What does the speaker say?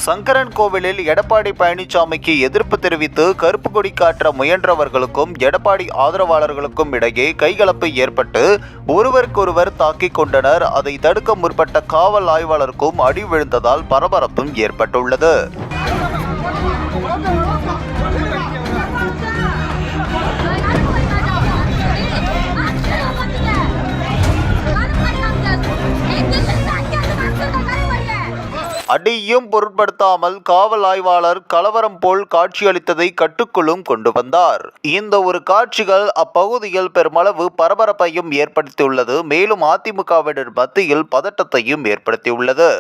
சங்கரன் கோவிலில் எடப்பாடி பழனிசாமிக்கு எதிர்ப்பு தெரிவித்து கருப்பு கொடி காட்ட முயன்றவர்களுக்கும் எடப்பாடி ஆதரவாளர்களுக்கும் இடையே கைகலப்பு ஏற்பட்டு ஒருவருக்கொருவர் தாக்கிக் கொண்டனர். அதை தடுக்க முற்பட்ட காவல் ஆய்வாளருக்கும் அடி விழுந்ததால் பரபரப்பும் ஏற்பட்டுள்ளது. அடியும் பொருட்படுத்தாமல் காவல் ஆய்வாளர் கலவரம் போல் காட்சியளித்ததை கட்டுக்குள்ளும் கொண்டு வந்தார். இந்த ஒரு காட்சிகள் அப்பகுதியில் பெருமளவு பரபரப்பையும் ஏற்படுத்தியுள்ளது. மேலும் அதிமுகவினர் மத்தியில் பதட்டத்தையும் ஏற்படுத்தியுள்ளது.